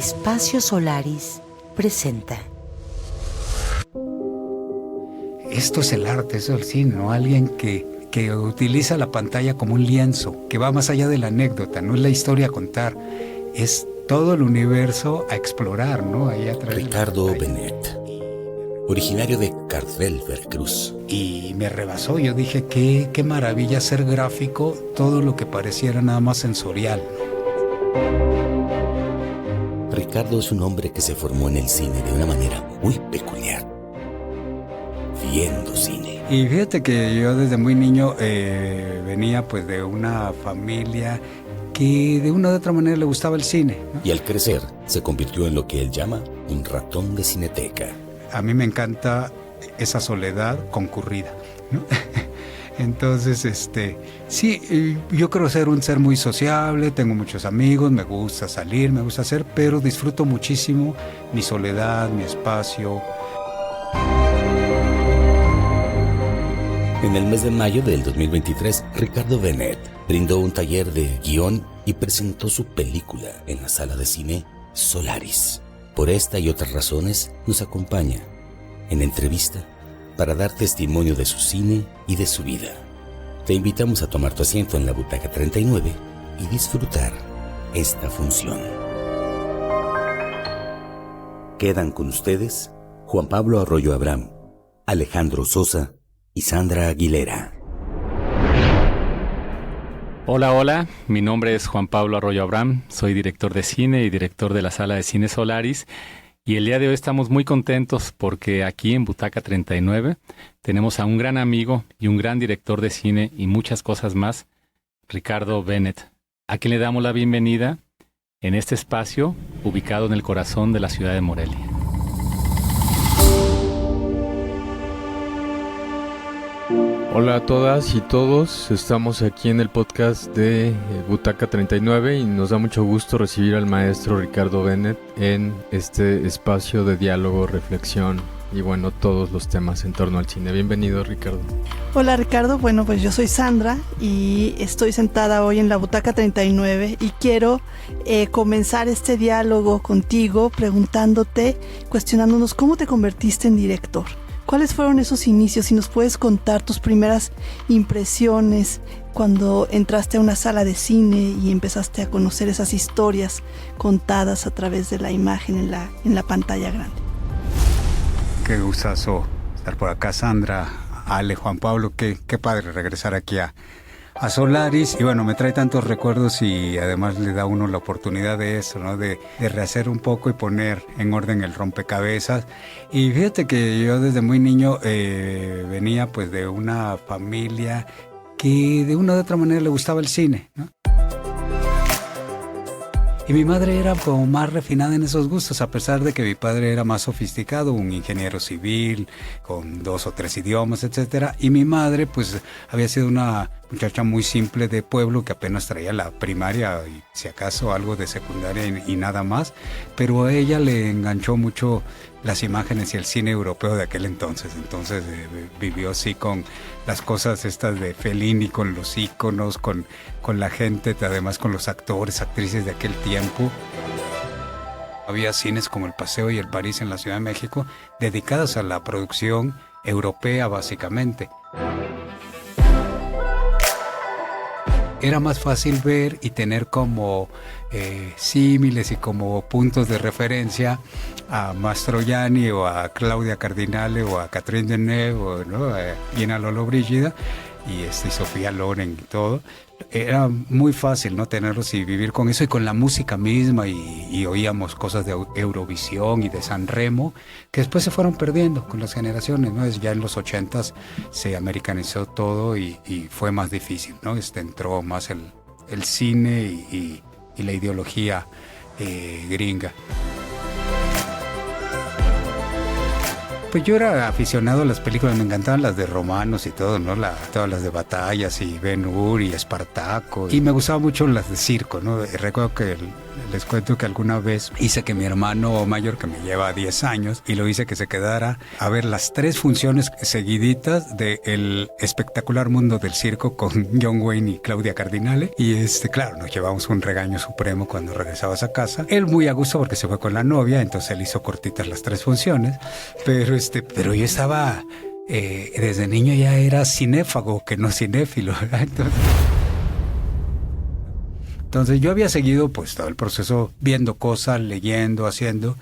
Espacio Solaris presenta. Esto es el arte, eso es el cine, ¿no? Alguien que utiliza la pantalla como un lienzo, que va más allá de la anécdota, no es la historia a contar, es todo el universo a explorar, ¿no? Ahí a través Ricardo Benet, originario de Cardel, Veracruz. Y me rebasó, yo dije, qué maravilla ser gráfico, todo lo que pareciera nada más sensorial. Ricardo es un hombre que se formó en el cine de una manera muy peculiar, viendo cine. Y fíjate que yo desde muy niño venía pues de una familia que de una u otra manera le gustaba el cine, ¿no? Y al crecer se convirtió en lo que él llama un ratón de cineteca. A mí me encanta esa soledad concurrida, ¿no? Entonces, sí, yo creo ser un ser muy sociable, tengo muchos amigos, me gusta salir, me gusta hacer, pero disfruto muchísimo mi soledad, mi espacio. En el mes de mayo del 2023, Ricardo Benet brindó un taller de guión y presentó su película en la sala de cine Solaris. Por esta y otras razones, nos acompaña en entrevista para dar testimonio de su cine y de su vida. Te invitamos a tomar tu asiento en la butaca 39 y disfrutar esta función. Quedan con ustedes Juan Pablo Arroyo Abraham, Alejandro Sosa y Sandra Aguilera. Hola, mi nombre es Juan Pablo Arroyo Abraham, soy director de cine y director de la sala de cine Solaris. Y el día de hoy estamos muy contentos porque aquí en Butaca 39 tenemos a un gran amigo y un gran director de cine y muchas cosas más, Ricardo Benet, a quien le damos la bienvenida en este espacio ubicado en el corazón de la ciudad de Morelia. Hola a todas y todos, estamos aquí en el podcast de Butaca 39 y nos da mucho gusto recibir al maestro Ricardo Benet en este espacio de diálogo, reflexión y bueno, todos los temas en torno al cine. Bienvenido, Ricardo. Hola, Ricardo, bueno, pues yo soy Sandra y estoy sentada hoy en la Butaca 39 y quiero comenzar este diálogo contigo preguntándote, cuestionándonos cómo te convertiste en director. ¿Cuáles fueron esos inicios? Si nos puedes contar tus primeras impresiones cuando entraste a una sala de cine y empezaste a conocer esas historias contadas a través de la imagen en la pantalla grande. Qué gustazo estar por acá, Sandra, Ale, Juan Pablo, qué padre regresar aquí a Solaris, y bueno, me trae tantos recuerdos y además le da a uno la oportunidad de eso, ¿no? De rehacer un poco y poner en orden el rompecabezas. Y fíjate que yo desde muy niño venía pues de una familia que de una u otra manera le gustaba el cine, ¿no? Y mi madre era como más refinada en esos gustos, a pesar de que mi padre era más sofisticado, un ingeniero civil, con 2 o 3 idiomas, etcétera. Y mi madre, pues, había sido una muchacha muy simple de pueblo que apenas traía la primaria y si acaso algo de secundaria y nada más. Pero a ella le enganchó mucho las imágenes y el cine europeo de aquel entonces. Entonces vivió así con las cosas estas de Fellini, con los íconos, con la gente, además con los actores, actrices de aquel tiempo. Había cines como el Paseo y el París en la Ciudad de México dedicados a la producción europea básicamente. Era más fácil ver y tener como símiles y como puntos de referencia a Mastroianni o a Claudia Cardinale o a Catherine Deneuve, ¿no? A Gina Lollobrigida y Sofía Loren y todo. Era muy fácil, ¿no? Tenerlos y vivir con eso y con la música misma y oíamos cosas de Eurovisión y de San Remo que después se fueron perdiendo con las generaciones, ¿no? Ya en los 80s se americanizó todo y fue más difícil, ¿no? Entró más el cine y la ideología gringa. Pues yo era aficionado a las películas, me encantaban las de romanos y todo, ¿no? Todas las de batallas y Ben-Hur y Espartaco. Y me gustaban mucho las de circo, ¿no? Recuerdo que Les cuento que alguna vez hice que mi hermano mayor, que me lleva 10 años, y lo hice que se quedara a ver las 3 funciones seguiditas de El espectacular mundo del circo con John Wayne y Claudia Cardinale. Y claro, nos llevamos un regaño supremo cuando regresabas a casa. Él muy a gusto porque se fue con la novia, entonces él hizo cortitas las 3 funciones. Pero yo estaba, desde niño ya era cinéfago, que no cinéfilo, ¿verdad? Entonces yo había seguido pues todo el proceso, viendo cosas, leyendo, haciendo,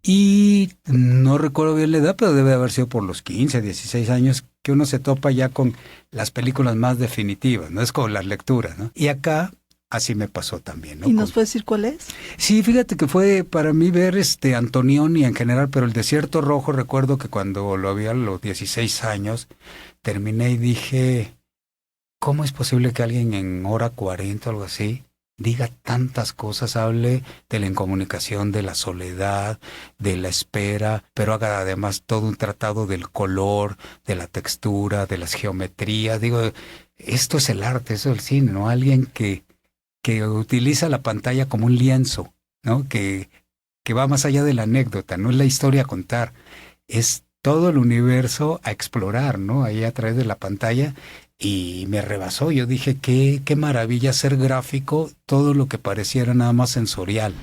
y no recuerdo bien la edad, pero debe haber sido por los 15, 16 años que uno se topa ya con las películas más definitivas, ¿no? Es como las lecturas, ¿no? Y acá así me pasó también, ¿no? ¿Y nos puedes decir cuál es? Sí, fíjate que fue para mí ver Antonioni en general, pero El Desierto Rojo, recuerdo que cuando lo vi a los 16 años, terminé y dije, ¿cómo es posible que alguien en hora 40 o algo así diga tantas cosas, hable de la incomunicación, de la soledad, de la espera, pero haga además todo un tratado del color, de la textura, de las geometrías? Digo, esto es el arte, eso es el cine, ¿no? Alguien que utiliza la pantalla como un lienzo, ¿no? Que va más allá de la anécdota, no es la historia a contar, es todo el universo a explorar, ¿no? Ahí a través de la pantalla. Y me rebasó, yo dije, qué maravilla ser gráfico, todo lo que pareciera nada más sensorial.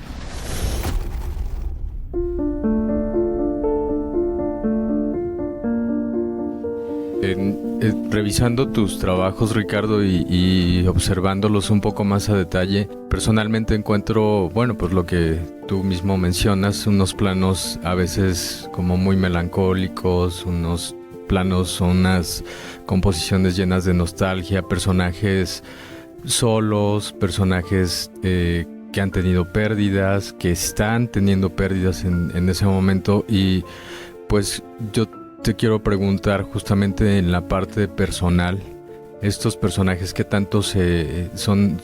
Revisando tus trabajos, Ricardo, y observándolos un poco más a detalle, personalmente encuentro, bueno, pues lo que tú mismo mencionas, unos planos a veces como muy melancólicos, unos planos o unas composiciones llenas de nostalgia, personajes solos, personajes que han tenido pérdidas, que están teniendo pérdidas en ese momento. Y pues yo te quiero preguntar justamente en la parte personal, estos personajes que tanto son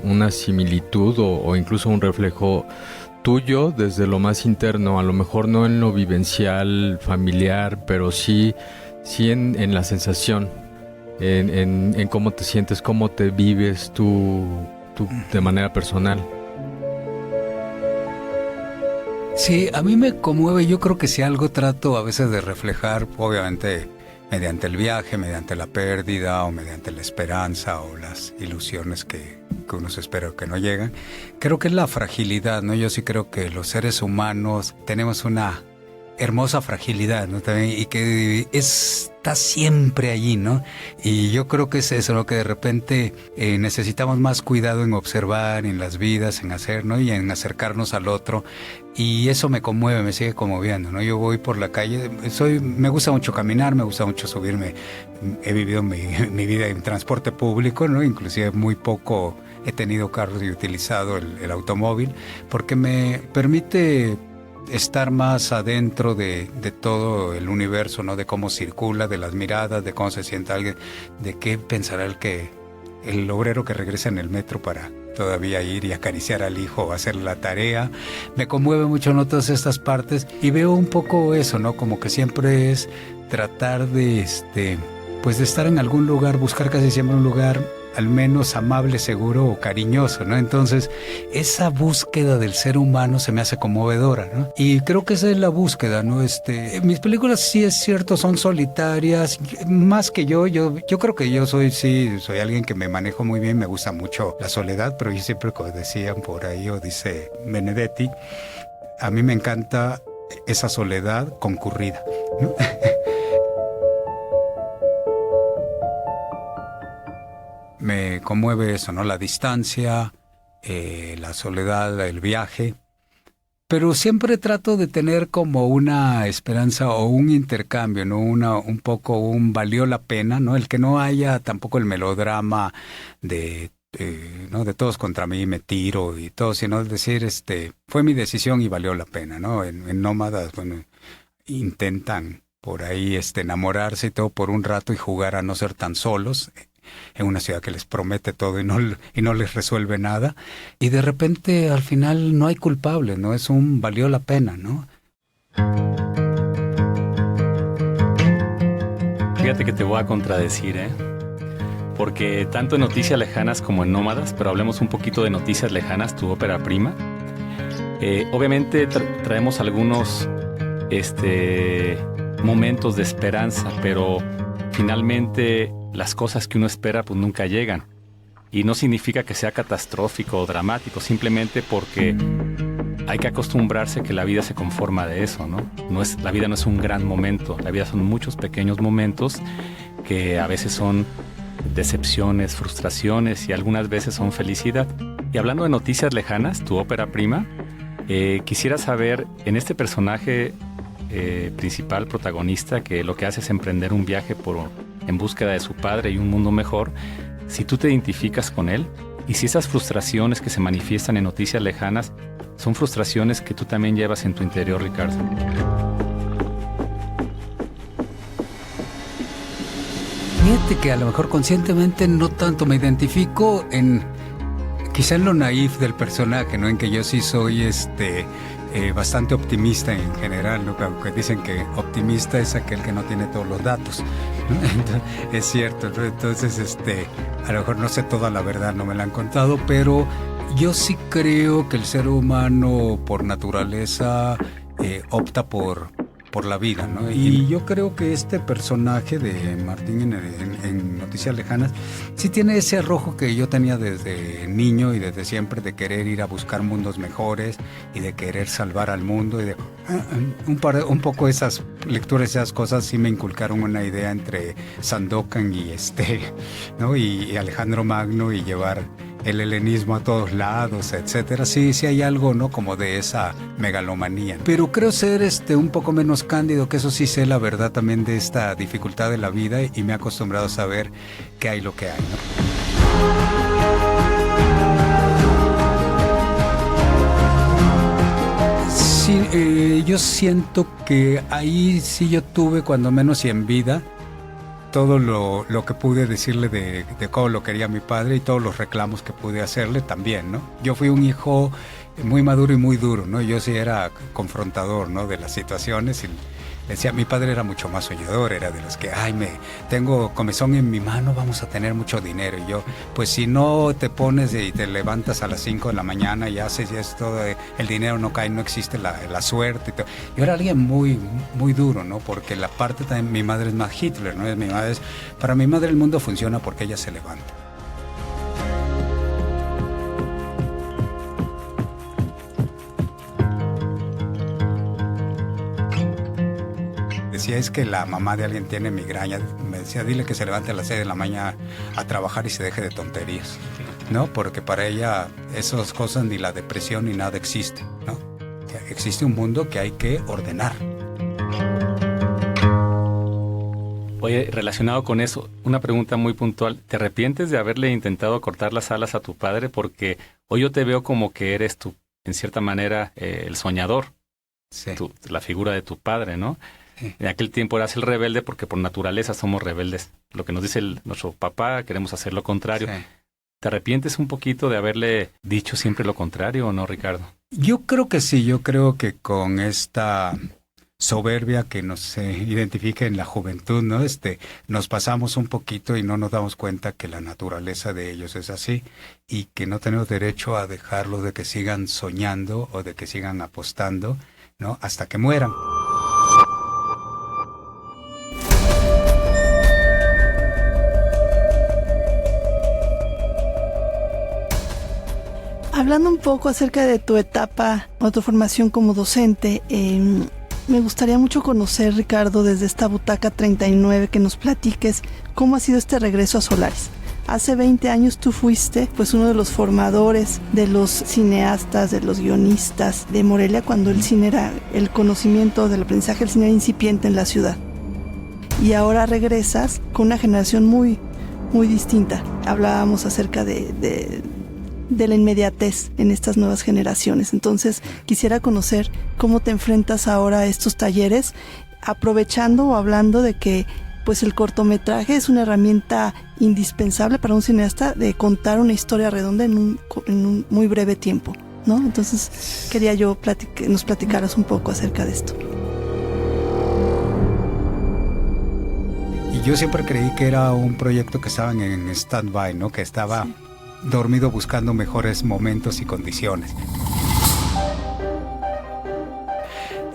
una similitud o incluso un reflejo tuyo desde lo más interno, a lo mejor no en lo vivencial, familiar, pero sí en la sensación, en cómo te sientes, cómo te vives tú de manera personal. Sí, a mí me conmueve. Yo creo que si algo trato a veces de reflejar, obviamente mediante el viaje, mediante la pérdida o mediante la esperanza o las ilusiones que uno se espera que no llegan, creo que es la fragilidad, ¿no? Yo sí creo que los seres humanos tenemos una hermosa fragilidad, ¿no? También, y que está siempre allí, ¿no? Y yo creo que es eso, ¿no? Que de repente necesitamos más cuidado en observar, en las vidas, en hacer, ¿no? Y en acercarnos al otro. Y eso me conmueve, me sigue conmoviendo, ¿no? Yo voy por la calle, me gusta mucho caminar, me gusta mucho subirme. He vivido mi vida en transporte público, ¿no? Inclusive muy poco he tenido carros y utilizado el automóvil, porque me permite estar más adentro de todo el universo, ¿no? De cómo circula, de las miradas, de cómo se siente alguien, de qué pensará el obrero que regresa en el metro para todavía ir y acariciar al hijo o hacer la tarea. Me conmueve mucho, ¿no? Todas estas partes, y veo un poco eso, ¿no? Como que siempre es tratar de pues de estar en algún lugar, buscar casi siempre un lugar al menos amable, seguro o cariñoso, ¿no? Entonces, esa búsqueda del ser humano se me hace conmovedora, ¿no? Y creo que esa es la búsqueda, ¿no? Mis películas, sí es cierto, son solitarias, más que yo creo que yo soy alguien que me manejo muy bien, me gusta mucho la soledad, pero yo siempre, como decían por ahí, o dice Benedetti, a mí me encanta esa soledad concurrida, ¿no? Me conmueve eso, ¿no? La distancia, la soledad, el viaje. Pero siempre trato de tener como una esperanza o un intercambio, ¿no? Un poco valió la pena, ¿no? El que no haya tampoco el melodrama ¿no? De todos contra mí, me tiro y todo, sino es decir, fue mi decisión y valió la pena, ¿no? En Nómadas, bueno, intentan por ahí enamorarse y todo por un rato y jugar a no ser tan solos en una ciudad que les promete todo y no les resuelve nada, y de repente al final no hay culpable, ¿no? Valió la pena, ¿no? Fíjate que te voy a contradecir, porque tanto en Noticias Lejanas como en Nómadas, pero hablemos un poquito de Noticias Lejanas, tu ópera prima. Obviamente traemos algunos momentos de esperanza, pero finalmente las cosas que uno espera pues nunca llegan. Y no significa que sea catastrófico o dramático, simplemente porque hay que acostumbrarse que la vida se conforma de eso, ¿no? La vida no es un gran momento, la vida son muchos pequeños momentos que a veces son decepciones, frustraciones y algunas veces son felicidad. Y hablando de Noticias Lejanas, tu ópera prima, quisiera saber, en este personaje principal, protagonista, que lo que hace es emprender un viaje en búsqueda de su padre y un mundo mejor, si tú te identificas con él y si esas frustraciones que se manifiestan en Noticias Lejanas son frustraciones que tú también llevas en tu interior, Ricardo. Fíjate que a lo mejor conscientemente no tanto me identifico quizá en lo naif del personaje, ¿no? En que yo sí soy bastante optimista en general, ¿no? Aunque dicen que optimista es aquel que no tiene todos los datos, ¿no? Entonces, es cierto, ¿no? Entonces, a lo mejor no sé toda la verdad, no me la han contado, pero yo sí creo que el ser humano por naturaleza opta por la vida, ¿no? Y yo creo que este personaje de Martín en Noticias Lejanas sí tiene ese arrojo que yo tenía desde niño y desde siempre, de querer ir a buscar mundos mejores y de querer salvar al mundo, y de un poco esas lecturas, esas cosas sí me inculcaron una idea entre Sandokan y ¿no? y Alejandro Magno, y llevar el helenismo a todos lados, etcétera. Sí hay algo, ¿no? Como de esa megalomanía. Pero creo ser un poco menos cándido, que eso sí sé la verdad también de esta dificultad de la vida, y me he acostumbrado a saber que hay lo que hay, ¿no? Sí, yo siento que ahí sí yo tuve, cuando menos y en vida, todo lo que pude decirle de cómo lo quería mi padre, y todos los reclamos que pude hacerle también, ¿no? Yo fui un hijo muy maduro y muy duro, ¿no? Yo sí era confrontador, ¿no? De las situaciones, y decía, mi padre era mucho más soñador, era de los que, tengo comezón en mi mano, vamos a tener mucho dinero. Y yo, pues si no te pones y te levantas a las 5 de la mañana y haces esto, el dinero no cae, no existe la suerte. Y todo. Yo era alguien muy, muy duro, ¿no? Porque la parte también, mi madre es más Hitler, ¿no? Para mi madre el mundo funciona porque ella se levanta. Decía, es que la mamá de alguien tiene migraña. Me decía, dile que se levante a las 6 de la mañana a trabajar y se deje de tonterías, ¿no? Porque para ella esas cosas, ni la depresión ni nada existe, ¿no? Existe un mundo que hay que ordenar. Oye, relacionado con eso, una pregunta muy puntual. ¿Te arrepientes de haberle intentado cortar las alas a tu padre? Porque hoy yo te veo como que eres tú, en cierta manera, el soñador, sí. La figura de tu padre, ¿no? Sí. En aquel tiempo eras el rebelde, porque por naturaleza somos rebeldes. Lo que nos dice nuestro papá, queremos hacer lo contrario. Sí. ¿Te arrepientes un poquito de haberle dicho siempre lo contrario o no, Ricardo? Yo creo que sí, yo creo que con esta soberbia que nos identifica en la juventud, ¿no? Nos pasamos un poquito y no nos damos cuenta que la naturaleza de ellos es así, y que no tenemos derecho a dejarlos de que sigan soñando o de que sigan apostando, ¿no? Hasta que mueran. Hablando un poco acerca de tu etapa o tu formación como docente, me gustaría mucho conocer, Ricardo, desde esta Butaca 39, que nos platiques cómo ha sido este regreso a Solaris. Hace 20 años tú fuiste pues uno de los formadores de los cineastas, de los guionistas de Morelia, cuando el cine era, el conocimiento del aprendizaje del cine era incipiente en la ciudad. Y ahora regresas con una generación muy, muy distinta. Hablábamos acerca de la inmediatez en estas nuevas generaciones. Entonces, quisiera conocer cómo te enfrentas ahora a estos talleres, aprovechando o hablando de que pues el cortometraje es una herramienta indispensable para un cineasta de contar una historia redonda en un muy breve tiempo, ¿no? Entonces, quería yo nos platicaras un poco acerca de esto. yo siempre creí que era un proyecto que estaban en stand-by, ¿no? Que estaba dormido buscando mejores momentos y condiciones.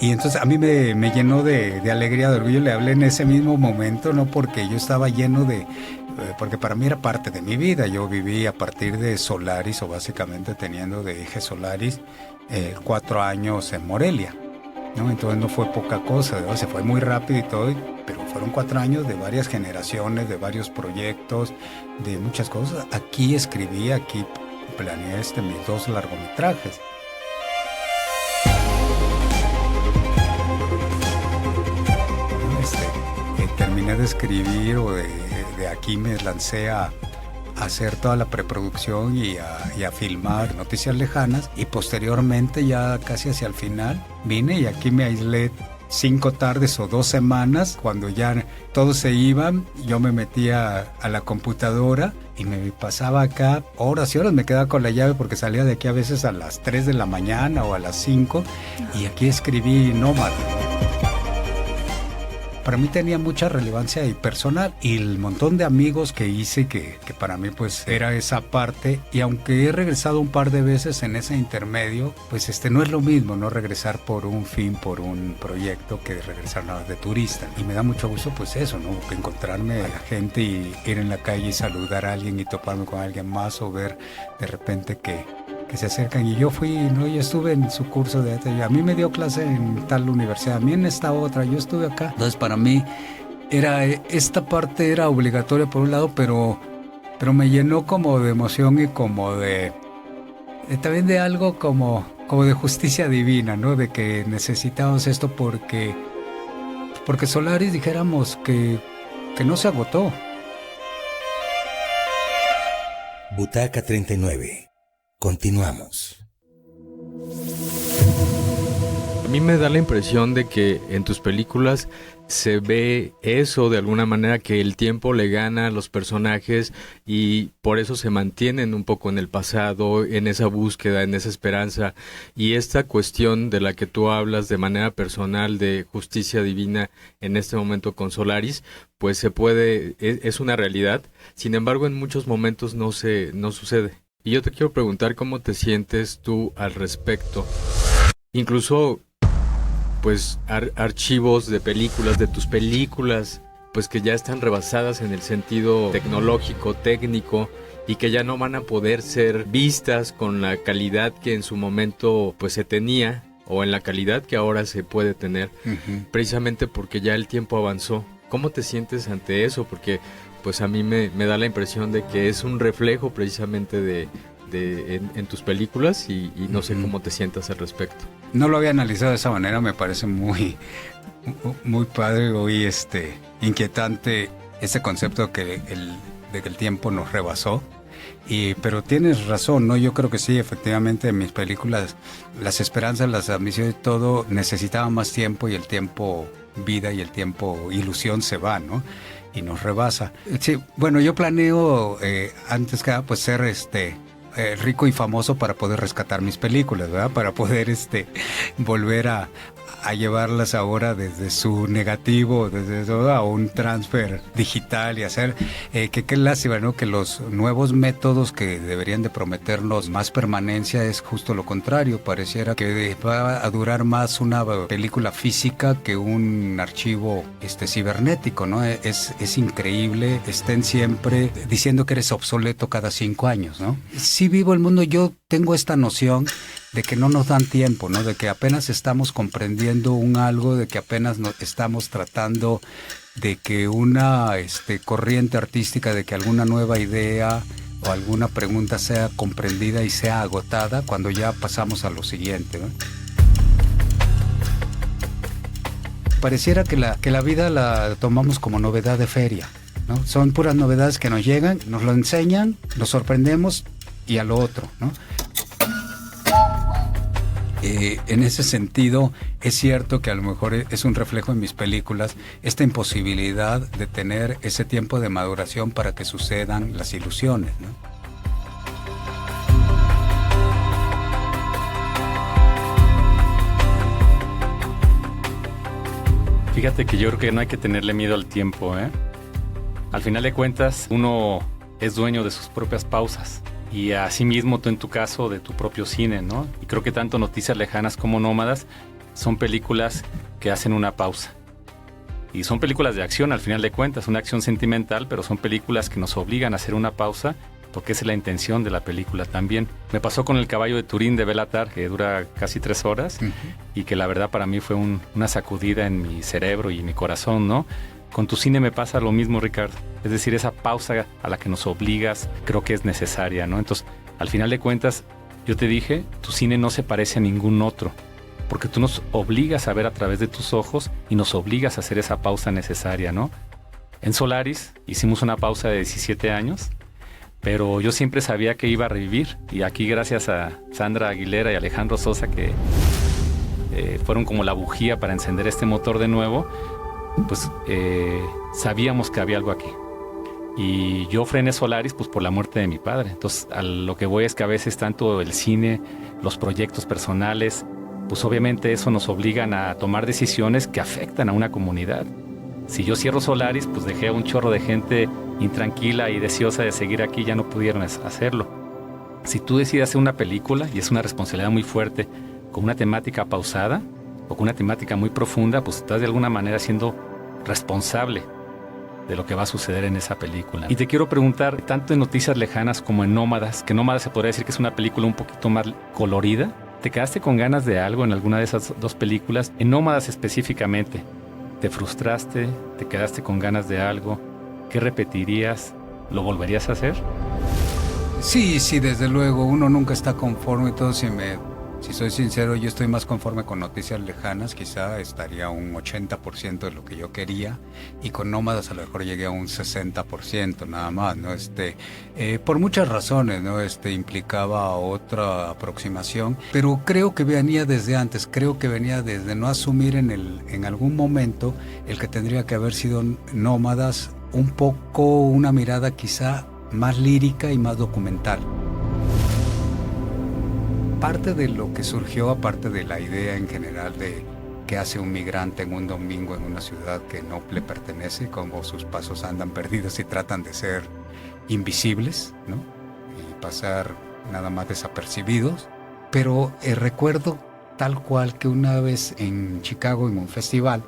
Y entonces a mí me llenó de alegría, de orgullo. Le hablé en ese mismo momento, no porque yo estaba lleno porque para mí era parte de mi vida. Yo viví a partir de Solaris, o básicamente teniendo de eje Solaris 4 años en Morelia, ¿no? Entonces no fue poca cosa, ¿no? Se fue muy rápido y todo, pero fueron 4 años de varias generaciones, de varios proyectos, de muchas cosas. Aquí escribí, aquí planeé mis 2 largometrajes. Terminé de escribir, o de aquí me lancé a hacer toda la preproducción y a filmar Noticias Lejanas, y posteriormente, ya casi hacia el final, vine y aquí me aislé 5 tardes o 2 semanas. Cuando ya todos se iban, yo me metía a la computadora y me pasaba acá horas y horas. Me quedaba con la llave porque salía de aquí a veces a las 3 de la mañana o a las 5, y aquí escribí Nómada. Para mí tenía mucha relevancia y personal, y el montón de amigos que hice que para mí pues era esa parte. Y aunque he regresado un par de veces en ese intermedio, pues no es lo mismo, ¿no? Regresar por un fin, por un proyecto, que regresar nada de turista. Y me da mucho gusto pues eso, ¿no? Encontrarme a la gente y ir en la calle y saludar a alguien y toparme con alguien más, o ver de repente que se acercan. Y yo fui, ¿no? Yo estuve en su curso de arte, a mí me dio clase en tal universidad, a mí en esta otra, yo estuve acá. Entonces para mí esta parte era obligatoria por un lado, pero me llenó como de emoción y como también de algo como de justicia divina, ¿no? De que necesitábamos esto porque Solaris, dijéramos que no se agotó. Butaca 39. Continuamos. A mí me da la impresión de que en tus películas se ve eso de alguna manera, que el tiempo le gana a los personajes y por eso se mantienen un poco en el pasado, en esa búsqueda, en esa esperanza. Y esta cuestión de la que tú hablas de manera personal, de justicia divina en este momento con Solaris, pues es una realidad. Sin embargo, en muchos momentos no sucede. Y yo te quiero preguntar cómo te sientes tú al respecto. Incluso, pues, archivos de películas, de tus películas, pues que ya están rebasadas en el sentido tecnológico, técnico, y que ya no van a poder ser vistas con la calidad que en su momento pues se tenía, o en la calidad que ahora se puede tener, precisamente porque ya el tiempo avanzó. ¿Cómo te sientes ante eso? Porque pues a mí me da la impresión de que es un reflejo precisamente en tus películas, y no sé cómo te sientas al respecto. No lo había analizado de esa manera, me parece muy padre, muy inquietante ese concepto de que el tiempo nos rebasó. Pero tienes razón, ¿no? Yo creo que sí, efectivamente, en mis películas, las esperanzas, las ambiciones, todo necesitaba más tiempo, y el tiempo vida y el tiempo ilusión se va, ¿no? Y nos rebasa. Sí, bueno, yo planeo antes que nada pues ser rico y famoso para poder rescatar mis películas, ¿verdad? Para poder volver a llevarlas ahora desde su negativo, desde todo, a un transfer digital, y hacer qué lástima, ¿no? Que los nuevos métodos que deberían de prometernos más permanencia es justo lo contrario. Pareciera que va a durar más una película física que un archivo cibernético, ¿no? Es increíble. Estén siempre diciendo que eres obsoleto cada 5 años, ¿no? Sí vivo el mundo, yo tengo esta noción de que no nos dan tiempo, ¿no? De que apenas estamos comprendiendo algo, de que apenas estamos tratando de que una corriente artística, de que alguna nueva idea o alguna pregunta sea comprendida y sea agotada, cuando ya pasamos a lo siguiente, ¿no? Pareciera que la vida la tomamos como novedad de feria, ¿no? Son puras novedades que nos llegan, nos lo enseñan, nos sorprendemos y a lo otro, ¿no? En ese sentido, es cierto que a lo mejor es un reflejo en mis películas esta imposibilidad de tener ese tiempo de maduración para que sucedan las ilusiones, ¿no? Fíjate que yo creo que no hay que tenerle miedo al tiempo, ¿eh? Al final de cuentas, uno es dueño de sus propias pausas y asimismo tú en tu caso de tu propio cine, ¿no? Y creo que tanto Noticias Lejanas como Nómadas son películas que hacen una pausa. Y son películas de acción al final de cuentas, una acción sentimental, pero son películas que nos obligan a hacer una pausa porque esa es la intención de la película también. Me pasó con El caballo de Turín de Béla Tarr, que dura casi 3 horas y que la verdad para mí fue una sacudida en mi cerebro y en mi corazón, ¿no? Con tu cine me pasa lo mismo, Ricardo. Es decir, esa pausa a la que nos obligas creo que es necesaria, ¿no? Entonces, al final de cuentas, yo te dije, tu cine no se parece a ningún otro, porque tú nos obligas a ver a través de tus ojos y nos obligas a hacer esa pausa necesaria, ¿no? En Solaris hicimos una pausa de 17 años, pero yo siempre sabía que iba a revivir, y aquí gracias a Sandra Aguilera y Alejandro Sosa, que fueron como la bujía para encender este motor de nuevo, pues sabíamos que había algo aquí. Y yo frené Solaris pues por la muerte de mi padre. Entonces a lo que voy es que a veces tanto el cine, los proyectos personales, pues obviamente eso nos obligan a tomar decisiones que afectan a una comunidad. Si yo cierro Solaris, pues dejé a un chorro de gente intranquila y deseosa de seguir aquí, ya no pudieron hacerlo. Si tú decides hacer una película, y es una responsabilidad muy fuerte, con una temática pausada o con una temática muy profunda, pues estás de alguna manera siendo responsable de lo que va a suceder en esa película. Y te quiero preguntar, tanto en Noticias Lejanas como en Nómadas, que Nómadas se podría decir que es una película un poquito más colorida, ¿te quedaste con ganas de algo en alguna de esas dos películas? En Nómadas específicamente, ¿te frustraste? ¿Te quedaste con ganas de algo? ¿Qué repetirías? ¿Lo volverías a hacer? Sí, desde luego, uno nunca está conforme y todo. Si soy sincero, yo estoy más conforme con Noticias Lejanas, quizá estaría un 80% de lo que yo quería, y con Nómadas a lo mejor llegué a un 60% nada más, ¿no? Por muchas razones, ¿no? Implicaba otra aproximación, pero creo que venía desde antes, creo que venía desde no asumir en algún momento el que tendría que haber sido Nómadas, un poco una mirada quizá más lírica y más documental. Parte de lo que surgió, aparte de la idea en general de qué hace un migrante en un domingo en una ciudad que no le pertenece, cómo sus pasos andan perdidos y tratan de ser invisibles, ¿no? Y pasar nada más desapercibidos. Pero recuerdo tal cual que una vez en Chicago, en un festival,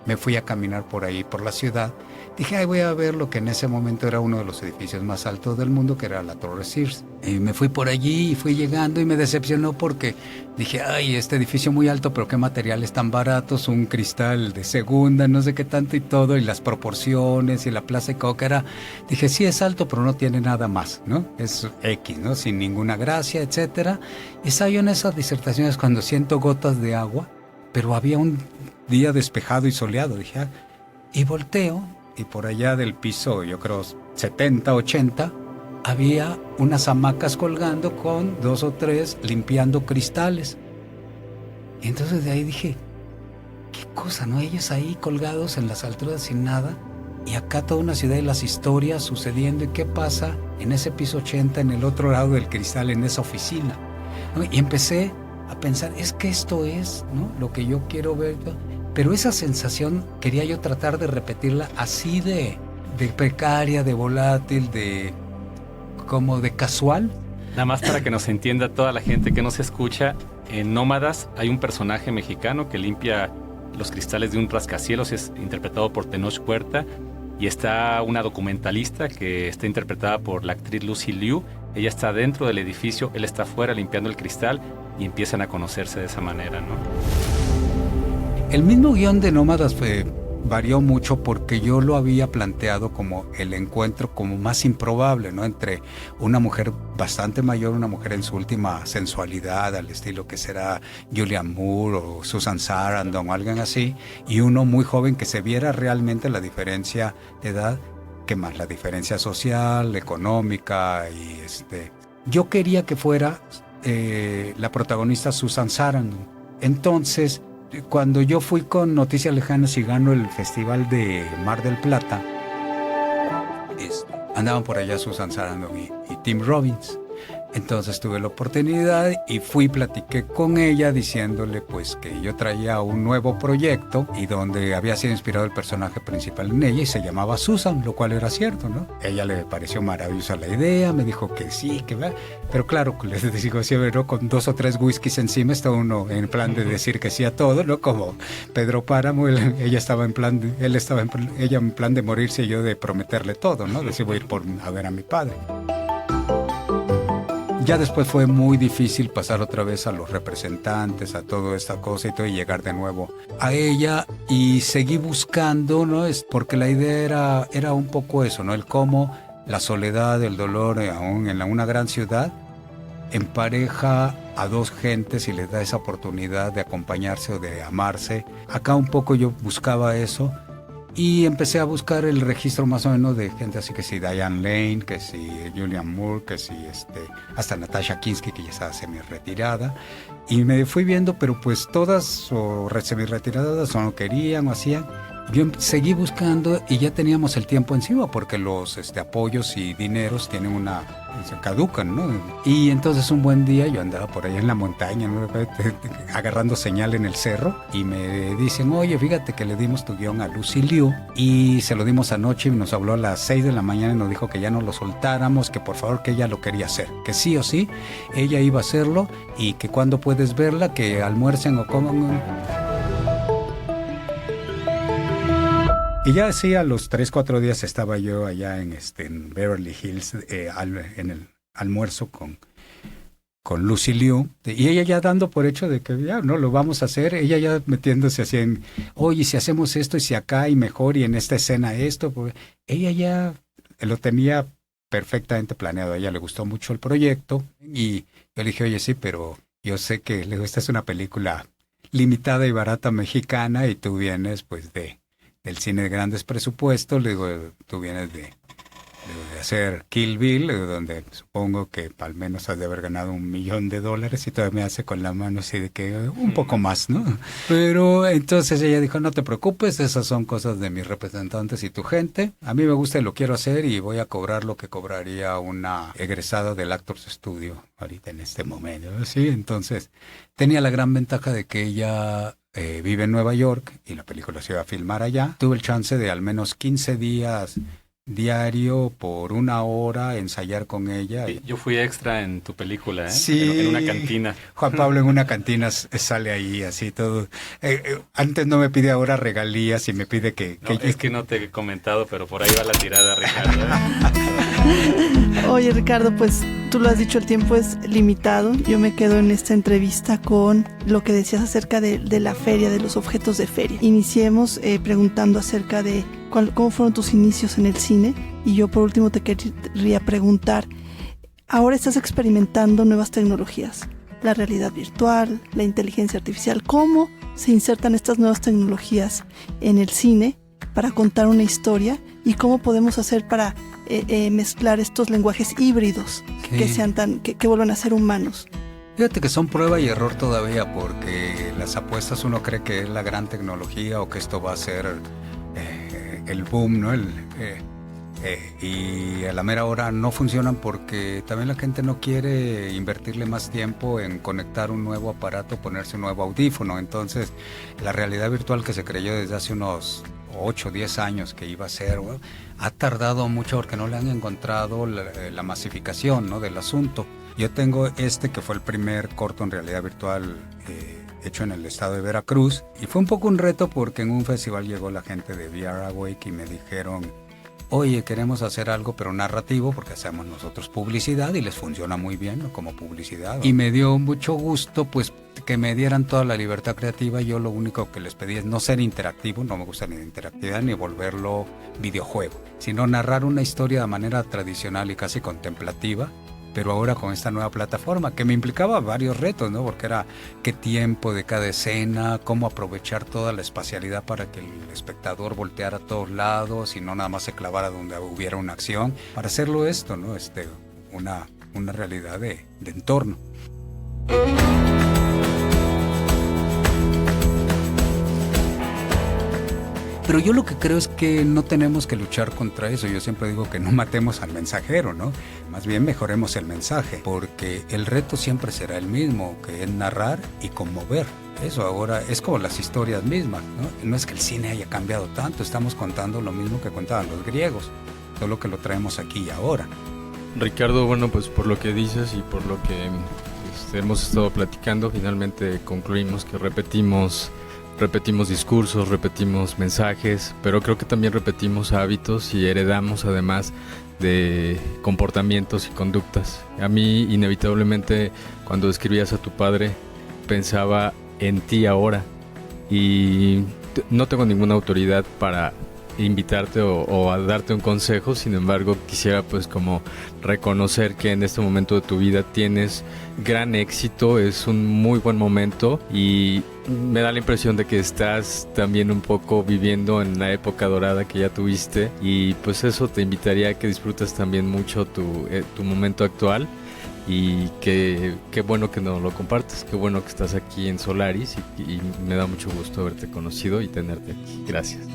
me fui a caminar por ahí, por la ciudad. Dije, voy a ver lo que en ese momento era uno de los edificios más altos del mundo, que era la Torre Sears. Y me fui por allí y fui llegando y me decepcionó porque dije, este edificio muy alto, pero qué materiales tan baratos, un cristal de segunda, no sé qué tanto y todo, y las proporciones y la Plaza Coca era. Dije, sí es alto, pero no tiene nada más, ¿no? Es X, ¿no? Sin ninguna gracia, etcétera. Y estaba yo en esas disertaciones cuando siento gotas de agua, pero había un día despejado y soleado. Dije, y volteo. Y por allá del piso, yo creo 70, 80, había unas hamacas colgando con 2 o 3 limpiando cristales. Y entonces de ahí dije, qué cosa, ¿no? Ellos ahí colgados en las alturas sin nada, y acá toda una ciudad y las historias sucediendo. ¿Y qué pasa en ese piso 80, en el otro lado del cristal, en esa oficina? ¿No? Y empecé a pensar, es que esto es, ¿no?, lo que yo quiero ver. Pero esa sensación quería yo tratar de repetirla así de precaria, de volátil, como de casual. Nada más para que nos entienda toda la gente que nos escucha, en Nómadas hay un personaje mexicano que limpia los cristales de un rascacielos, es interpretado por Tenoch Huerta, y está una documentalista que está interpretada por la actriz Lucy Liu. Ella está dentro del edificio, él está afuera limpiando el cristal, y empiezan a conocerse de esa manera, ¿no? El mismo guión de Nómadas varió mucho porque yo lo había planteado como el encuentro como más improbable, ¿no?, entre una mujer bastante mayor, una mujer en su última sensualidad, al estilo que será Julianne Moore o Susan Sarandon o alguien así, y uno muy joven, que se viera realmente la diferencia de edad, que más la diferencia social, económica, y yo quería que fuera la protagonista Susan Sarandon. Entonces, cuando yo fui con Noticias Lejanas y ganó el Festival de Mar del Plata, andaban por allá Susan Sarandon y Tim Robbins. Entonces tuve la oportunidad y platiqué con ella diciéndole pues que yo traía un nuevo proyecto y donde había sido inspirado el personaje principal en ella y se llamaba Susan, lo cual era cierto, ¿no? Ella le pareció maravillosa la idea, me dijo que sí, que va, pero claro, les digo siempre, ¿no? Con 2 o 3 whiskies encima está uno en plan de decir que sí a todo, ¿no? Como Pedro Páramo, ella estaba en plan de morirse y yo de prometerle todo, ¿no? Decir voy a ir a ver a mi padre. Ya después fue muy difícil pasar otra vez a los representantes, a toda esta cosa y todo, y llegar de nuevo a ella. Y seguí buscando, ¿no? Es porque la idea era un poco eso, ¿no? El cómo la soledad, el dolor, aún en una gran ciudad, empareja a 2 gentes y les da esa oportunidad de acompañarse o de amarse. Acá un poco yo buscaba eso. Y empecé a buscar el registro más o menos de gente así que si Diane Lane, que si Julianne Moore, que si hasta Natasha Kinski, que ya estaba semi-retirada. Y me fui viendo, pero pues todas o semi-retiradas o no querían o hacían. Yo seguí buscando y ya teníamos el tiempo encima porque los apoyos y dineros tienen se caducan, ¿no? Y entonces un buen día yo andaba por allá en la montaña, ¿no? Agarrando señal en el cerro y me dicen, oye, fíjate que le dimos tu guión a Lucy Liu y se lo dimos anoche y nos habló a las 6 de la mañana y nos dijo que ya no lo soltáramos, que por favor que ella lo quería hacer, que sí o sí, ella iba a hacerlo y que cuando puedes verla, que almuercen o coman. Y ya así a los 3-4 días estaba yo allá en Beverly Hills en el almuerzo con Lucy Liu, y ella ya dando por hecho de que ya no lo vamos a hacer, ella ya metiéndose así en, oye, si hacemos esto y si acá y mejor y en esta escena esto, pues ella ya lo tenía perfectamente planeado, a ella le gustó mucho el proyecto y yo le dije, oye, sí, pero yo sé que esta es una película limitada y barata mexicana y tú vienes pues del cine de grandes presupuestos, le digo, tú vienes de hacer Kill Bill, donde supongo que al menos has de haber ganado $1 millón y todavía me hace con la mano así de que un poco más, ¿no? Pero entonces ella dijo, no te preocupes, esas son cosas de mis representantes y tu gente. A mí me gusta y lo quiero hacer y voy a cobrar lo que cobraría una egresada del Actors Studio ahorita en este momento, ¿sí? Entonces tenía la gran ventaja de que ella vive en Nueva York y la película se iba a filmar allá. Tuve el chance de al menos 15 días diario por 1 hora ensayar con ella. Yo fui extra en tu película, ¿eh? Sí, en una cantina. Juan Pablo en una cantina sale ahí así todo. Antes no me pide ahora regalías y me pide que es que no te he comentado, pero por ahí va la tirada, Ricardo. Oye, Ricardo, pues tú lo has dicho, el tiempo es limitado. Yo me quedo en esta entrevista con lo que decías acerca de la feria, de los objetos de feria. Iniciemos preguntando acerca de cómo fueron tus inicios en el cine. Y yo por último te quería preguntar, ahora estás experimentando nuevas tecnologías, la realidad virtual, la inteligencia artificial. ¿Cómo se insertan estas nuevas tecnologías en el cine para contar una historia? ¿Y cómo podemos hacer para mezclar estos lenguajes híbridos que sean que vuelvan a ser humanos? Fíjate que son prueba y error todavía, porque las apuestas uno cree que es la gran tecnología o que esto va a ser el boom, ¿no? Y a la mera hora no funcionan porque también la gente no quiere invertirle más tiempo en conectar un nuevo aparato, ponerse un nuevo audífono. Entonces, la realidad virtual que se creyó desde hace unos 8 o 10 años que iba a ser, bueno, ha tardado mucho porque no le han encontrado la masificación, ¿no?, del asunto. Yo tengo que fue el primer corto en realidad virtual hecho en el estado de Veracruz, y fue un poco un reto porque en un festival llegó la gente de VR Awake y me dijeron, oye, queremos hacer algo pero narrativo porque hacemos nosotros publicidad y les funciona muy bien, ¿no?, como publicidad. Y me dio mucho gusto pues que me dieran toda la libertad creativa. Yo lo único que les pedí es no ser interactivo, no me gusta ni la interactividad ni volverlo videojuego, sino narrar una historia de manera tradicional y casi contemplativa, pero ahora con esta nueva plataforma que me implicaba varios retos, ¿no? Porque era qué tiempo de cada escena, cómo aprovechar toda la espacialidad para que el espectador volteara a todos lados y no nada más se clavara donde hubiera una acción, para hacerlo esto, ¿no? Una realidad de entorno. Pero yo lo que creo es que no tenemos que luchar contra eso. Yo siempre digo que no matemos al mensajero, ¿no? Más bien mejoremos el mensaje, porque el reto siempre será el mismo, que es narrar y conmover. Eso ahora es como las historias mismas, ¿no? No es que el cine haya cambiado tanto, estamos contando lo mismo que contaban los griegos, solo que lo traemos aquí y ahora. Ricardo, bueno, pues por lo que dices y por lo que hemos estado platicando, finalmente concluimos que repetimos discursos, repetimos mensajes, pero creo que también repetimos hábitos y heredamos además de comportamientos y conductas. A mí, inevitablemente, cuando describías a tu padre, pensaba en ti ahora y no tengo ninguna autoridad para invitarte o a darte un consejo, sin embargo quisiera pues como reconocer que en este momento de tu vida tienes gran éxito, es un muy buen momento y me da la impresión de que estás también un poco viviendo en la época dorada que ya tuviste y pues eso te invitaría a que disfrutes también mucho tu momento actual y qué bueno que nos lo compartes, qué bueno que estás aquí en Solaris y me da mucho gusto haberte conocido y tenerte aquí. Gracias.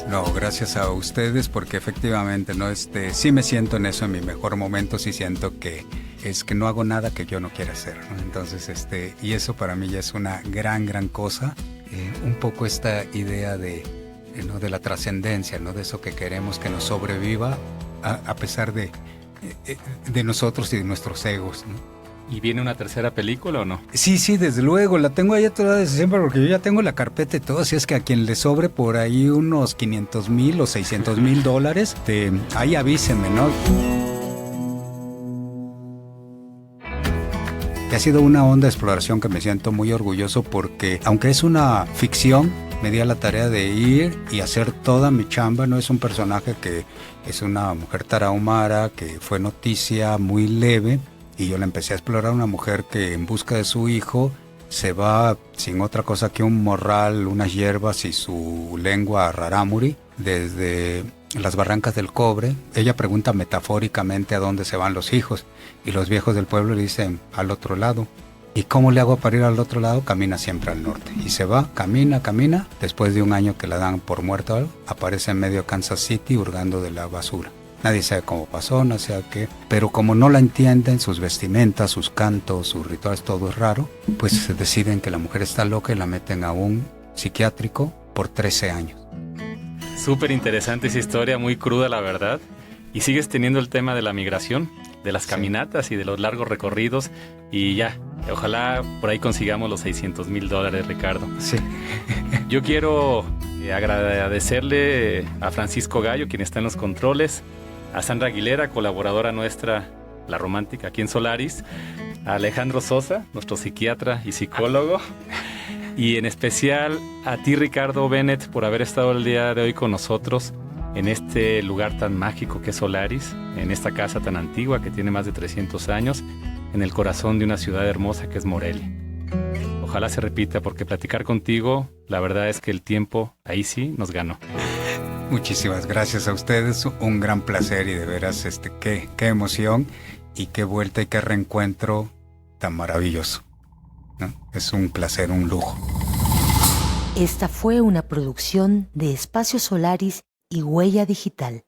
No, gracias a ustedes porque efectivamente no sí me siento en eso en mi mejor momento, sí siento que es que no hago nada que yo no quiera hacer, ¿no? Entonces y eso para mí ya es una gran cosa, un poco esta idea de ¿no? de la trascendencia, ¿no? De eso que queremos que nos sobreviva a pesar de nosotros y de nuestros egos, ¿no? ¿Y viene una tercera película o no? Sí, desde luego, la tengo ahí toda desde siempre porque yo ya tengo la carpeta y todo, así es que a quien le sobre por ahí unos $500,000 o $600,000, ahí avísenme, ¿no? Que ha sido una honda exploración que me siento muy orgulloso porque, aunque es una ficción, me di a la tarea de ir y hacer toda mi chamba, ¿no? Es un personaje que es una mujer tarahumara que fue noticia muy leve. Y yo la empecé a explorar, una mujer que en busca de su hijo se va sin otra cosa que un morral, unas hierbas y su lengua rarámuri desde las barrancas del cobre. Ella pregunta metafóricamente a dónde se van los hijos y los viejos del pueblo le dicen al otro lado. ¿Y cómo le hago para ir al otro lado? Camina siempre al norte. Y se va, camina. Después de un año que la dan por muerta, aparece en medio de Kansas City hurgando de la basura. Nadie sabe cómo pasó, no sé qué, pero como no la entienden, sus vestimentas, sus cantos, sus rituales, todo es raro, pues se deciden que la mujer está loca y la meten a un psiquiátrico por 13 años. Súper interesante esa historia, muy cruda la verdad. Y sigues teniendo el tema de la migración, de las caminatas y de los largos recorridos y ya, ojalá por ahí consigamos los $600,000, Ricardo. Sí. Yo quiero agradecerle a Francisco Gallo, quien está en los controles, a Sandra Aguilera, colaboradora nuestra, la romántica, aquí en Solaris, a Alejandro Sosa, nuestro psiquiatra y psicólogo, y en especial a ti, Ricardo Bennett, por haber estado el día de hoy con nosotros en este lugar tan mágico que es Solaris, en esta casa tan antigua que tiene más de 300 años, en el corazón de una ciudad hermosa que es Morelia. Ojalá se repita porque platicar contigo, la verdad es que el tiempo ahí sí nos ganó. Muchísimas gracias a ustedes, un gran placer y de veras qué emoción y qué vuelta y qué reencuentro tan maravilloso, ¿no? Es un placer, un lujo. Esta fue una producción de Espacio Solaris y Huella Digital.